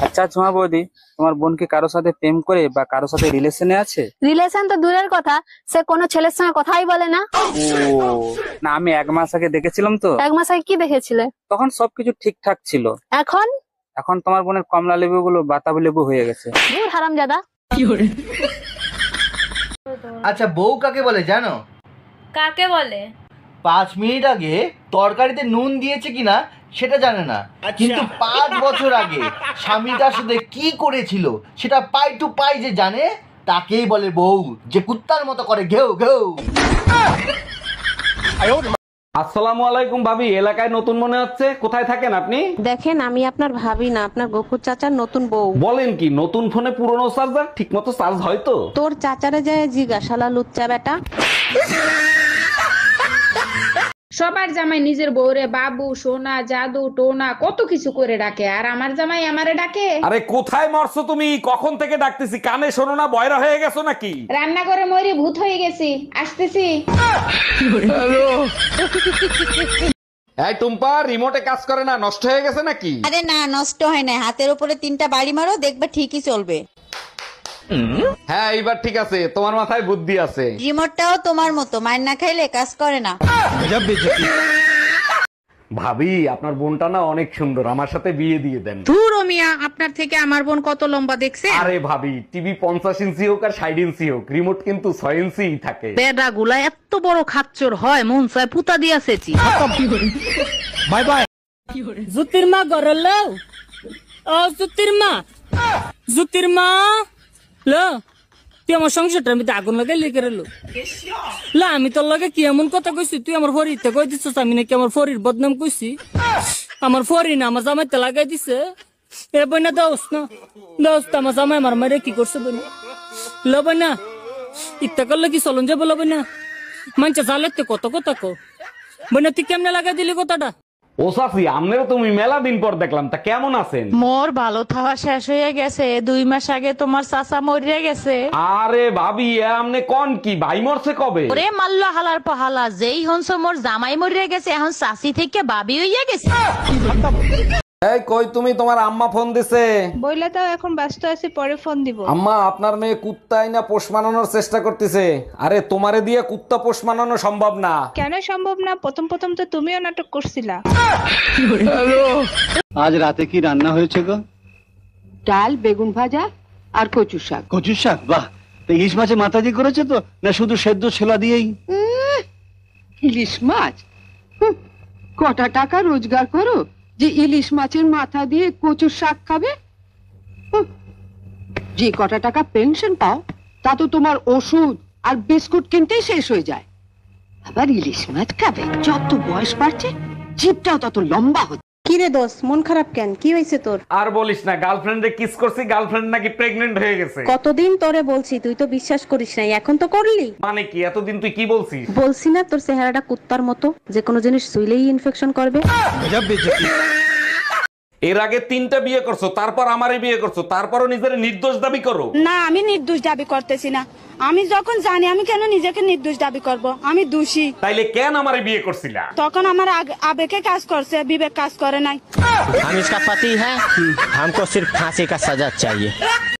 আচ্ছা ঝুমা বৌদি, তোমার বোন কি কারোর সাথে প্রেম করে বা কারোর সাথে রিলেশনে আছে? রিলেশন তো দূরের কথা, সে কোনো ছেলের সঙ্গে কথাই বলে না। ও না, আমি 1 মাস আগে দেখেছিলাম তো। 1 মাস আগে কি দেখেছিলে? তখন সবকিছু ঠিকঠাক ছিল। এখন? এখন তোমার বোনের কমলা লেবু গুলো বাতাবি লেবু হয়ে গেছে। দূর হারামজাদা। আচ্ছা, বউ কাকে বলে জানো? কাকে বলে? 5 মিনিট আগে তরকারিতে নুন দিয়েছে কিনা সেটা জানে না, কিন্তু 5 বছর আগে স্বামী তার সাথে কি করেছিল সেটা পাই টু পাই যে জানে, তাকেই বলে বউ। যে কুত্তার মতো করে ঘেউ ঘেউ। আসসালামু আলাইকুম ভাবি, এলাকায় নতুন মনে হচ্ছে, কোথায় থাকেন আপনি? দেখেন, আমি আপনার ভাবি না, আপনার গফুর চাচার নতুন বউ। বলেন কি, নতুন ফোনে পুরনো চার্জার ঠিক মতো চার্জ হয় তো? তোর চাচারে যায় জিগা, শালা লুচ্চা বেটা। সবার জামাই নিজের বউরে বাবু, সোনা, জাদু, টোনা কত কিছু করে ডাকে, আর আমার জামাই আমারে ডাকে। আরে কোথায় মরছো তুমি? কখন থেকে ডাকতেছি, কানে শোনো না? বয়রা হয়ে গেছো নাকি? রান্না করে মরি ভূত হয়ে গেছি, আসতেছি। এই টুম্পা, রিমোটে কাজ করে না, নষ্ট হয়ে গেছে নাকি? আরে না, নষ্ট হয় না। হাতের উপরে 3টা বাড়ি মারো, দেখবে ঠিকই চলবে। হ্যাঁ, এইবার ঠিক আছে, তোমার মাথায় বুদ্ধি আছে। রিমোটটাও তোমার মতো, মার না খাইলে কাজ করে না। ভাবি, আপনার বোনটা না অনেক সুন্দর, আমার সাথে বিয়ে দিয়ে দেন। ধুর ও মিয়া, আপনার থেকে আমার বোন কত লম্বা দেখছে? আরে ভাবি, টিভি 50 ইঞ্চি হোক আর 60 ইঞ্চি হোক, রিমোট কিন্তু 6 ইঞ্চি থাকে। বেডা গুলা এত বড় খাচ্চর হয়, মন চায় পুতা দিয়াছেছি। Bye bye. জুতির মা গরল, ও জুতির মা, জুতির মা লো, তুই আমার সংসারটা আমি আগুন লাগাই লিখে রেলো। লা, আমি তোর লগে কি এমন কথা কইছি? তুই আমার ফরিতে কই দিছিস, আমি নাকি আমার ফরির বদনাম কইছি? আমার ফরি না, আমার জামাইতে লাগাই দিছে। এ বইনা দোস্ত না, দোস্ত আমার জামাই আমার মারে কি করছে বইনা? লো বইনা, ইত্যা করলে কি চলন যাবো? লো বইনা, মানছে জালেতে কত কথা কো বইনা, তুই কেমনে লাগাই দিলি কথাটা? ও সাফি, আমনেরও তুমি মেলা দিন পর দেখলাম, তা কেমন আছেন? মোর ভালো থাওয়া শেষ হয়ে গেছে, 2 মাস আগে তোমার চাচা মরিয়া গেছে। আরে ভাবি, আমনে কোন কি ভাই মরছে কবে? ওরে মাল্লা হালার পহালা, যেই হনস মোর জামাই মরিয়া গেছে, এখন চাচি থেকে বাবি হইয়া গেছে। এই কই তুমি, তোমার আম্মা ফোন দিছে? বইলে তাও এখন ব্যস্ত আছি, পরে ফোন দিব। আম্মা, আপনার মেয়ে কুত্তাই না পোষ মানানোর চেষ্টা করতেছে। আরে তোমারে দিয়ে কুত্তা পোষ মানানো সম্ভব না। কেন সম্ভব না? প্রথম প্রথম তো তুমিও নাটক করছিলা। আজ রাতে কি রান্না হয়েছে গো? ডাল, বেগুন ভাজা আর কচু শাক। কচু শাক? বাহ! তো ইলিশ মাছে মাথা দিয়ে করেছে তো, না শুধু সেদ্ধ ছোলা দিয়েই? ইলিশ মাছ? কটা টাকা রোজগার করো যে ইলিশ মাছের মাথা দিয়ে কচুর শাক খাবে? যে কটা টাকা পেনশন পাও তা তো তোমার ওষুধ আর বিস্কুট কিনতেই শেষ হয়ে যায়, আবার ইলিশ মাছ খাবে? যত বয়স বাড়ছে জিভটাও তত লম্বা হচ্ছে। কি রে দোস্ত, মন খারাপ কেন? কি হয়েছে তোর? আর বলিস না, গার্লফ্রেন্ডে কিস করছি, গার্লফ্রেন্ড নাকি প্রেগনেন্ট হয়ে গেছে। কতদিন তোরে বলছি, তুই তো বিশ্বাস করিস নাই, এখন তো করলি। মানে কি, এতদিন তুই কি বলছিস? বলছি না তোর চেহারাটা কুত্তার মতো, যে কোনো জিনিস শুইলেই ইনফেকশন করবে। এর আগে 3টা বিয়ে করছো, তারপর আমারে বিয়ে করছো, তারপরও নিজের নির্দোষ দাবি করো। না, আমি নির্দোষ দাবি করতেছি না। আমি যখন জানি, আমি কেন নিজেকে নির্দোষ দাবি করব? আমি দোষী। তাইলে কেন আমারে বিয়ে করছিলা? তখন আমার আবেগে কাজ করছে, বিবেক কাজ করে নাই। हम इसका पति है, हमको सिर्फ फांसी का सजा चाहिए।